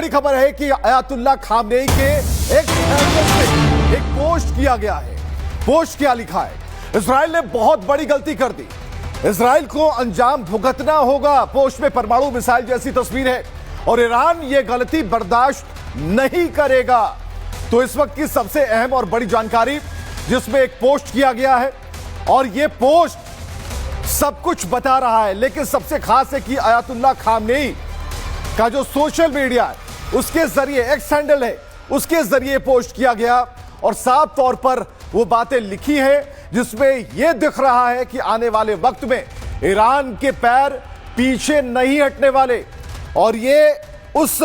बड़ी खबर है कि अयातुल्ला खामनेई के एक पोस्ट किया गया है। पोस्ट क्या लिखा है? इजराइल ने बहुत बड़ी गलती कर दी, इजराइल को अंजाम भुगतना होगा। पोस्ट में परमाणु मिसाइल जैसी तस्वीर है और ईरान ये गलती बर्दाश्त नहीं करेगा। तो इस वक्त की सबसे अहम और बड़ी जानकारी जिसमें एक पोस्ट किया गया है और ये पोस्ट सब कुछ बता रहा है, लेकिन सबसे खास है कि अयातुल्ला खामनेई का जो सोशल मीडिया है उसके जरिए, एक्स हैंडल है, उसके जरिए पोस्ट किया गया और साफ तौर पर वो बातें लिखी हैं जिसमें यह दिख रहा है कि आने वाले वक्त में ईरान के पैर पीछे नहीं हटने वाले। और ये उस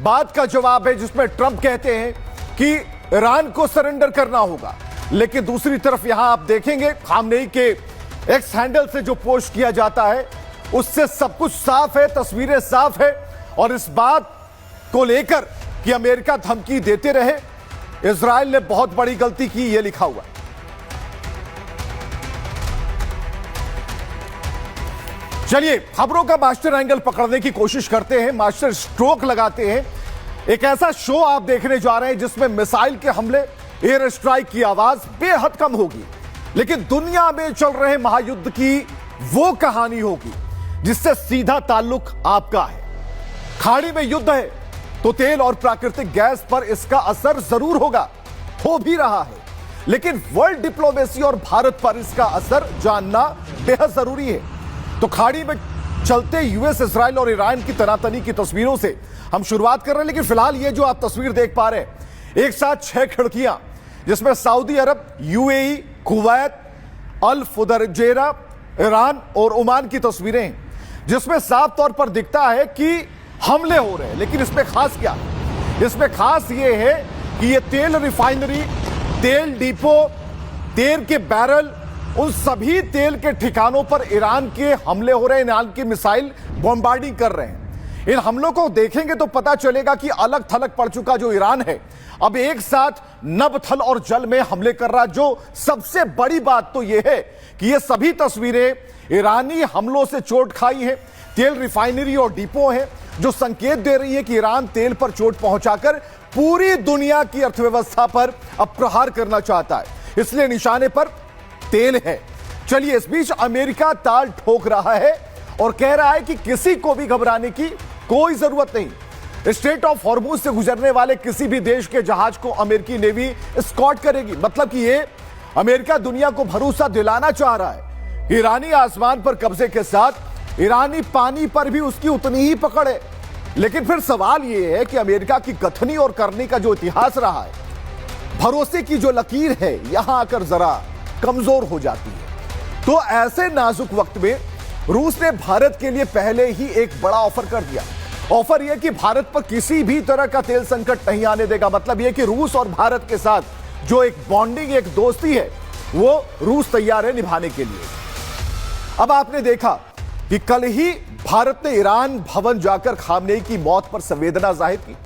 बात का जवाब है जिसमें ट्रंप कहते हैं कि ईरान को सरेंडर करना होगा, लेकिन दूसरी तरफ यहां आप देखेंगे खामनेई के एक्स हैंडल से जो पोस्ट किया जाता है उससे सब कुछ साफ है, तस्वीरें साफ है। और इस बात को लेकर कि अमेरिका धमकी देते रहे, इजराइल ने बहुत बड़ी गलती की, यह लिखा हुआ। चलिए खबरों का मास्टर एंगल पकड़ने की कोशिश करते हैं, मास्टर स्ट्रोक लगाते हैं। एक ऐसा शो आप देखने जा रहे हैं जिसमें मिसाइल के हमले, एयर स्ट्राइक की आवाज बेहद कम होगी, लेकिन दुनिया में चल रहे महायुद्ध की वो कहानी होगी जिससे सीधा ताल्लुक आपका है। खाड़ी में युद्ध है तो तेल और प्राकृतिक गैस पर इसका असर जरूर होगा, हो भी रहा है, लेकिन वर्ल्ड डिप्लोमेसी और भारत पर इसका असर जानना बेहद जरूरी है। तो खाड़ी में चलते यूएस, इजराइल और ईरान की तनातनी की तस्वीरों से हम शुरुआत कर रहे हैं, लेकिन फिलहाल ये जो आप तस्वीर देख पा रहे हैं, एक साथ 6 खिड़कियां जिसमें सऊदी अरब, यूएई, कुवैत, अल फुदरजेरा, ईरान और ओमान की तस्वीरें हैं, जिसमें साफ तौर पर दिखता है कि हमले हो रहे हैं। लेकिन इसमें खास क्या है? इसमें खास यह है कि ये तेल रिफाइनरी, तेल डिपो, तेल के बैरल, उन सभी तेल के ठिकानों पर ईरान के हमले हो रहे हैं, ईरान की मिसाइल बॉम्बार्डिंग कर रहे हैं। इन हमलों को देखेंगे तो पता चलेगा कि अलग थलग पड़ चुका जो ईरान है अब एक साथ नभ, थल और जल में हमले कर रहा। जो सबसे बड़ी बात तो यह है कि ये सभी तस्वीरें ईरानी हमलों से चोट खाई हैं। तेल रिफाइनरी और डिपो हैं जो संकेत दे रही है कि ईरान तेल पर चोट पहुंचाकर पूरी दुनिया की अर्थव्यवस्था पर अब प्रहार करना चाहता है, इसलिए निशाने पर तेल है। चलिए, इस बीच अमेरिका ताल ठोक रहा है और कह रहा है कि किसी को भी घबराने की कोई जरूरत नहीं। स्ट्रेट ऑफ हॉर्मुज से गुजरने वाले किसी भी देश के जहाज को अमेरिकी नेवी स्कॉट करेगी। मतलब कि ये अमेरिका दुनिया को भरोसा दिलाना चाह रहा है। ईरानी आसमान पर कब्जे के साथ ईरानी पानी पर भी उसकी उतनी ही पकड़ है। लेकिन फिर सवाल यह है कि अमेरिका की कथनी और करनी का जो इतिहास रहा है, भरोसे की जो लकीर है यहां आकर जरा कमजोर हो जाती है। तो ऐसे नाजुक वक्त में रूस ने भारत के लिए पहले ही एक बड़ा ऑफर कर दिया। ऑफर यह कि भारत पर किसी भी तरह का तेल संकट नहीं आने देगा। मतलब यह कि रूस और भारत के साथ जो एक बॉन्डिंग, एक दोस्ती है, वो रूस तैयार है निभाने के लिए। अब आपने देखा कि कल ही भारत ने ईरान भवन जाकर खामनेई की मौत पर संवेदना जाहिर की।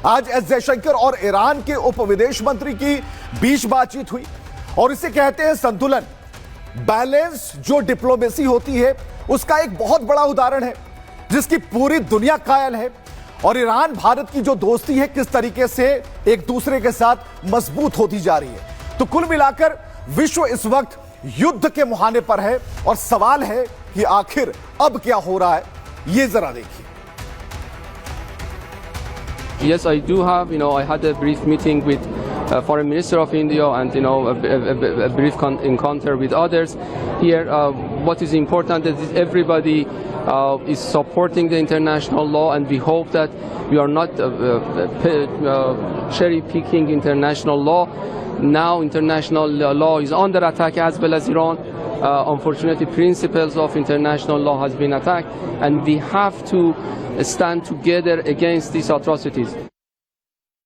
आज एस जयशंकर और ईरान के उप विदेश मंत्री की बीच बातचीत हुई और इसे कहते हैं संतुलन। बैलेंस जो डिप्लोमेसी होती है उसका एक बहुत बड़ा उदाहरण है जिसकी पूरी दुनिया कायल है। और ईरान भारत की जो दोस्ती है किस तरीके से एक दूसरे के साथ मजबूत होती जा रही है। तो कुल मिलाकर विश्व इस वक्त युद्ध के मुहाने पर है और सवाल है कि आखिर अब क्या हो रहा है, ये जरा देखिए। Yes, I do have. I had a brief meeting with Foreign Minister of India and a brief encounter with others. Here, what is important is that everybody is supporting the international law, and we hope that we are not cherry picking international law. Now, international law is under attack as well as Iran. Unfortunately, principles of international law has been attacked, and we have to stand together against these atrocities.